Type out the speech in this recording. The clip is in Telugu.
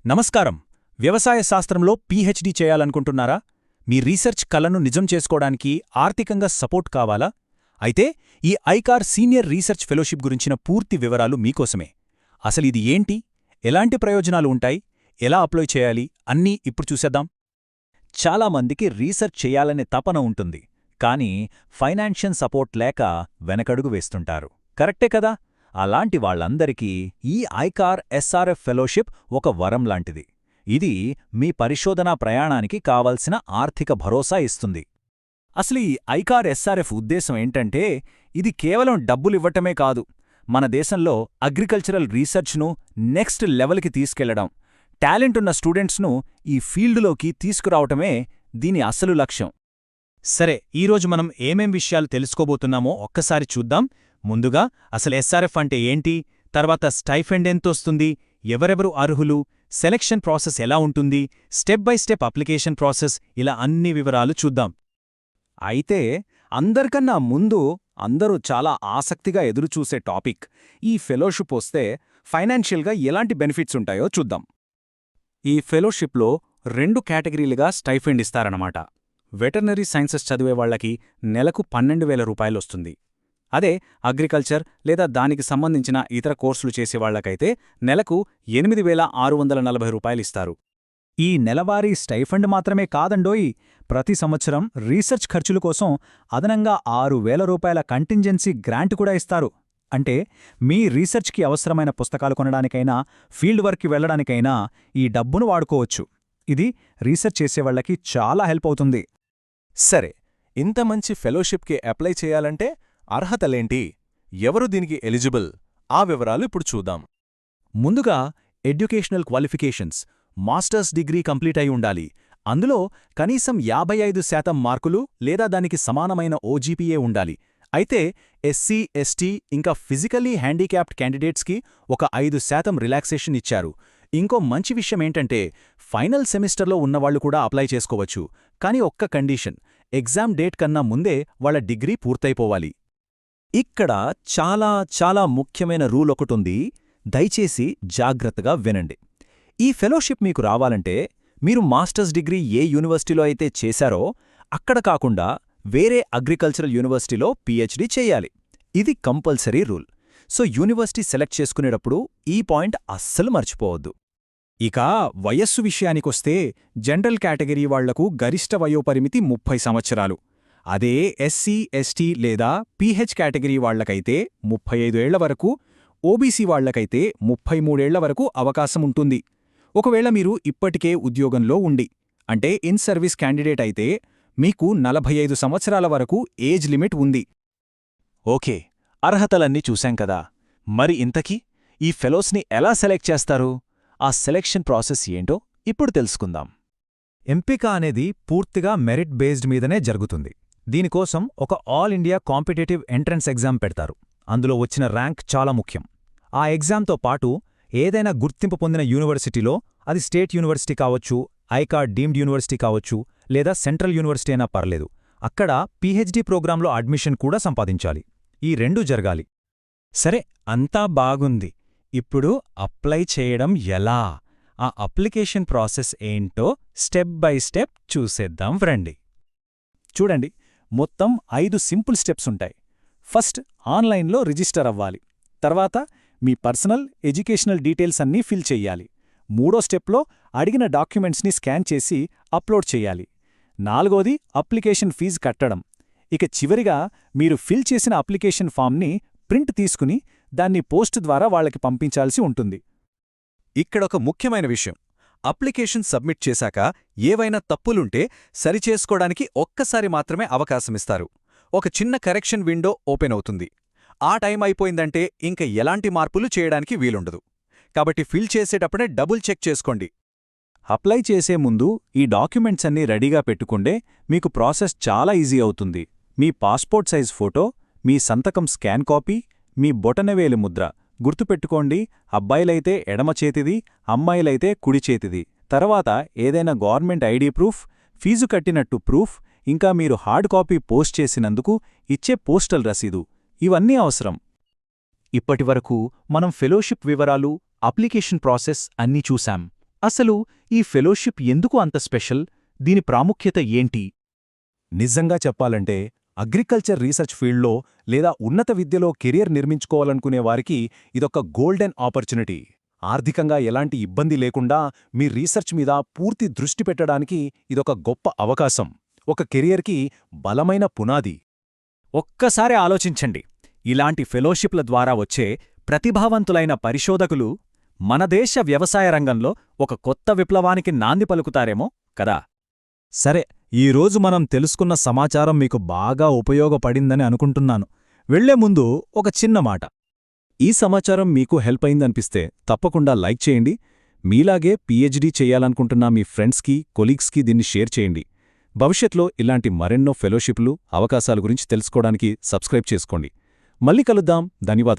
నమస్కారం. వ్యవసాయ శాస్త్రంలో పీహెచ్డీ చేయాలనుకుంటున్నారా? మీ రీసెర్చ్ కలను నిజం చేసుకోవడానికి ఆర్థికంగా సపోర్ట్ కావాలా? అయితే ఈ ఐకార్ సీనియర్ రీసెర్చ్ ఫెలోషిప్ గురించిన పూర్తి వివరాలు మీకోసమే. అసలిది ఏంటి, ఎలాంటి ప్రయోజనాలు ఉంటాయి, ఎలా అప్లై చేయాలి అన్నీ ఇప్పుడు చూసేద్దాం. చాలామందికి రీసెర్చ్ చేయాలనే తపన ఉంటుంది, కానీ ఫైనాన్షియల్ సపోర్ట్ లేక వెనకడుగు వేస్తుంటారు. కరెక్టే కదా? అలాంటి వాళ్లందరికీ ఈ ఐకార్ ఎస్ఆర్ఎఫ్ ఫెలోషిప్ ఒక వరం లాంటిది. ఇది మీ పరిశోధనా ప్రయాణానికి కావలసిన ఆర్థిక భరోసా ఇస్తుంది. అసలు ఈ ఐకార్ ఎస్ఆర్ఎఫ్ ఉద్దేశం ఏంటంటే, ఇది కేవలం డబ్బులివ్వటమే కాదు, మన దేశంలో అగ్రికల్చరల్ రీసెర్చ్ను నెక్స్ట్ లెవెల్కి తీసుకెళ్లడం, టాలెంటున్న స్టూడెంట్స్ను ఈ ఫీల్డులోకి తీసుకురావటమే దీని అసలు లక్ష్యం. సరే, ఈరోజు మనం ఏమేం విషయాలు తెలుసుకోబోతున్నామో ఒక్కసారి చూద్దాం. ముందుగా అసలు ఎస్ఆర్ఎఫ్ అంటే ఏంటి, తర్వాత స్టైఫెండ్ ఎంతొస్తుంది, ఎవరెవరు అర్హులు, సెలక్షన్ ప్రాసెస్ ఎలా ఉంటుంది, step by step application process, ఇలా అన్ని వివరాలు చూద్దాం. అయితే అందరికన్నా ముందు అందరూ చాలా ఆసక్తిగా ఎదురుచూసే టాపిక్, ఈ ఫెలోషిప్ వస్తే ఫైనాన్షియల్గా ఎలాంటి బెనిఫిట్స్ ఉంటాయో చూద్దాం. ఈ ఫెలోషిప్లో 2 కేటగిరీలుగా స్టైఫెండ్ ఇస్తారన్నమాట. వెటర్నరీ సైన్సెస్ చదివేవాళ్లకి నెలకు 12,000 రూపాయలొస్తుంది. అదే అగ్రికల్చర్ లేదా దానికి సంబంధించిన ఇతర కోర్సులు చేసేవాళ్లకైతే నెలకు 8,640 రూపాయలిస్తారు. ఈ నెలవారీ స్టైఫండ్ మాత్రమే కాదండోయ్, ప్రతి సంవత్సరం రీసెర్చ్ ఖర్చుల కోసం అదనంగా 6,000 రూపాయల కంటింజెన్సీ గ్రాంట్ కూడా ఇస్తారు. అంటే మీ రీసెర్చ్కి అవసరమైన పుస్తకాలు కొనడానికైనా, ఫీల్డ్ వర్క్కి వెళ్లడానికైనా ఈ డబ్బును వాడుకోవచ్చు. ఇది రీసెర్చ్ చేసేవాళ్లకి చాలా హెల్ప్ అవుతుంది. సరే, ఇంత మంచి ఫెలోషిప్కి అప్లై చేయాలంటే అర్హతలేంటి, ఎవరు దీనికి ఎలిజిబుల్, ఆ వివరాలు ఇప్పుడు చూద్దాం. ముందుగా educational qualifications. Masters degree complete అయి ఉండాలి. అందులో కనీసం 55% మార్కులు లేదా దానికి సమానమైన ఓజీపీఏ ఉండాలి. అయితే ఎస్సీ, ఎస్టీ ఇంకా ఫిజికల్లీ హ్యాండిక్యాప్డ్ క్యాండిడేట్స్కి ఒక 5% రిలాక్సేషన్ ఇచ్చారు. ఇంకో మంచి విషయమేంటంటే, ఫైనల్ సెమిస్టర్లో ఉన్నవాళ్లు కూడా అప్లై చేసుకోవచ్చు. కానీ ఒక్క కండిషన్, ఎగ్జామ్ డేట్ కన్నా ముందే వాళ్ల డిగ్రీ పూర్తయిపోవాలి. ఇక్కడ చాలా ముఖ్యమైన రూల్ ఒకటుంది, దయచేసి జాగ్రత్తగా వినండి. ఈ ఫెలోషిప్ మీకు రావాలంటే మీరు మాస్టర్స్ డిగ్రీ ఏ యూనివర్సిటీలో అయితే చేశారో అక్కడ కాకుండా వేరే అగ్రికల్చరల్ యూనివర్సిటీలో పీహెచ్డీ చేయాలి. ఇది compulsory rule. So university select చేసుకునేటప్పుడు ఈ పాయింట్ అస్సలు మర్చిపోవద్దు. ఇక వయస్సు విషయానికొస్తే జనరల్ కేటగిరీ వాళ్లకు గరిష్ట వయోపరిమితి 30 సంవత్సరాలు. అదే ఎస్సీ, ఎస్టీ లేదా పీహెచ్ కేటగిరీ వాళ్లకైతే 35 ఏళ్ల వరకు, ఓబీసీ వాళ్లకైతే 33 ఏళ్ల వరకు అవకాశముంటుంది. ఒకవేళ మీరు ఇప్పటికే ఉద్యోగంలో ఉండి, అంటే ఇన్ సర్వీస్ క్యాండిడేట్ అయితే మీకు 45 సంవత్సరాల వరకు ఏజ్ లిమిట్ ఉంది. ఓకే, అర్హతలన్నీ చూశాం కదా. మరి ఇంతకీ ఈ ఫెలోస్ని ఎలా సెలెక్ట్ చేస్తారు? ఆ సెలెక్షన్ ప్రాసెస్ ఏంటో ఇప్పుడు తెలుసుకుందాం. ఎంపిక అనేది పూర్తిగా మెరిట్ బేస్డ్ మీదనే జరుగుతుంది. దీనికోసం ఒక all India competitive entrance exam పెడతారు. అందులో వచ్చిన ర్యాంక్ చాలా ముఖ్యం. ఆ ఎగ్జామ్తో పాటు ఏదైనా గుర్తింపు పొందిన యూనివర్సిటీలో, అది స్టేట్ యూనివర్సిటీ కావచ్చు, ఐకార్ డీమ్డ్ యూనివర్సిటీ కావచ్చు, లేదా సెంట్రల్ యూనివర్సిటీ అయినా పర్లేదు, అక్కడ పీహెచ్డీ ప్రోగ్రాంలో అడ్మిషన్ కూడా సంపాదించాలి. ఈ 2 జరగాలి. సరే, అంతా బాగుంది. ఇప్పుడు అప్లై చేయడం ఎలా, ఆ అప్లికేషన్ ప్రాసెస్ ఏంటో స్టెప్ బై స్టెప్ చూసేద్దాం రండి. చూడండి, మొత్తం 5 సింపుల్ స్టెప్స్ ఉంటాయి. ఫస్ట్, ఆన్లైన్లో రిజిస్టర్ అవ్వాలి. తర్వాత మీ పర్సనల్, ఎడ్యుకేషనల్ డీటెయిల్స్ అన్నీ ఫిల్ చెయ్యాలి. 3వ స్టెప్లో అడిగిన డాక్యుమెంట్స్ని స్కాన్ చేసి అప్లోడ్ చెయ్యాలి. 4వది అప్లికేషన్ ఫీజు కట్టడం. ఇక చివరిగా మీరు ఫిల్ చేసిన అప్లికేషన్ ఫామ్ని ప్రింట్ తీసుకుని దాన్ని పోస్ట్ ద్వారా వాళ్లకి పంపించాల్సి ఉంటుంది. ఇక్కడొక ముఖ్యమైన విషయం, అప్లికేషన్ సబ్మిట్ చేశాక ఏవైనా తప్పులుంటే సరిచేసుకోవడానికి ఒక్కసారి మాత్రమే అవకాశమిస్తారు. ఒక చిన్న కరెక్షన్ విండో ఓపెన్ అవుతుంది. ఆ టైం అయిపోయిందంటే ఇంక ఎలాంటి మార్పులు చేయడానికి వీలుండదు. కాబట్టి ఫిల్ చేసేటప్పుడే డబుల్ చెక్ చేసుకోండి. అప్లై చేసే ముందు ఈ డాక్యుమెంట్స్ అన్నీ రెడీగా పెట్టుకుంటే మీకు ప్రాసెస్ చాలా ఈజీ అవుతుంది. మీ పాస్పోర్ట్ సైజ్ ఫోటో, మీ సంతకం స్కాన్ కాపీ, మీ బొటనవేలు ముద్ర. గుర్తుపెట్టుకోండి, అబ్బాయిలైతే ఎడమ చేతిది, అమ్మాయిలైతే కుడి చేతిది. తర్వాత ఏదైనా గవర్నమెంట్ ఐడి ప్రూఫ్, ఫీజు కట్టినట్టు ప్రూఫ్, ఇంకా మీరు హార్డ్ కాపీ పోస్ట్ చేసినందుకు ఇచ్చే పోస్టల్ రసీదు, ఇవన్నీ అవసరం. ఇప్పటివరకు మనం ఫెలోషిప్ వివరాలు, అప్లికేషన్ ప్రాసెస్ అన్నీ చూశాం. అసలు ఈ ఫెలోషిప్ ఎందుకు అంత స్పెషల్? దీని ప్రాముఖ్యత ఏంటి? నిజంగా చెప్పాలంటే అగ్రికల్చర్ రీసెర్చ్ ఫీల్డ్లో లేదా ఉన్నత విద్యలో కెరియర్ నిర్మించుకోవాలనుకునే వారికి ఇదొక గోల్డెన్ ఆపర్చునిటీ. ఆర్థికంగా ఎలాంటి ఇబ్బంది లేకుండా మీ రీసెర్చ్ మీద పూర్తి దృష్టి పెట్టడానికి ఇదొక గొప్ప అవకాశం, ఒక కెరియర్కి బలమైన పునాది. ఒక్కసారి ఆలోచించండి. ఇలాంటి ఫెలోషిప్ల ద్వారా వచ్చే ప్రతిభావంతులైన పరిశోధకులు మన దేశ వ్యవసాయ రంగంలో ఒక కొత్త విప్లవానికి నాంది పలుకుతారేమో కదా. సరే, ఈరోజు మనం తెలుసుకున్న సమాచారం మీకు బాగా ఉపయోగపడిందని అనుకుంటున్నాను. వెళ్లే ముందు ఒక చిన్న మాట. ఈ సమాచారం మీకు హెల్ప్ అయిందనిపిస్తే తప్పకుండా లైక్ చేయండి. మీలాగే పీహెచ్డీ చేయాలనుకుంటున్న మీ ఫ్రెండ్స్కి, కొలీగ్స్కి దీన్ని షేర్ చేయండి. భవిష్యత్లో ఇలాంటి మరెన్నో ఫెలోషిప్లు, అవకాశాల గురించి తెలుసుకోవడానికి సబ్స్క్రైబ్ చేసుకోండి. మళ్ళీ కలుద్దాం. ధన్యవాదాలు.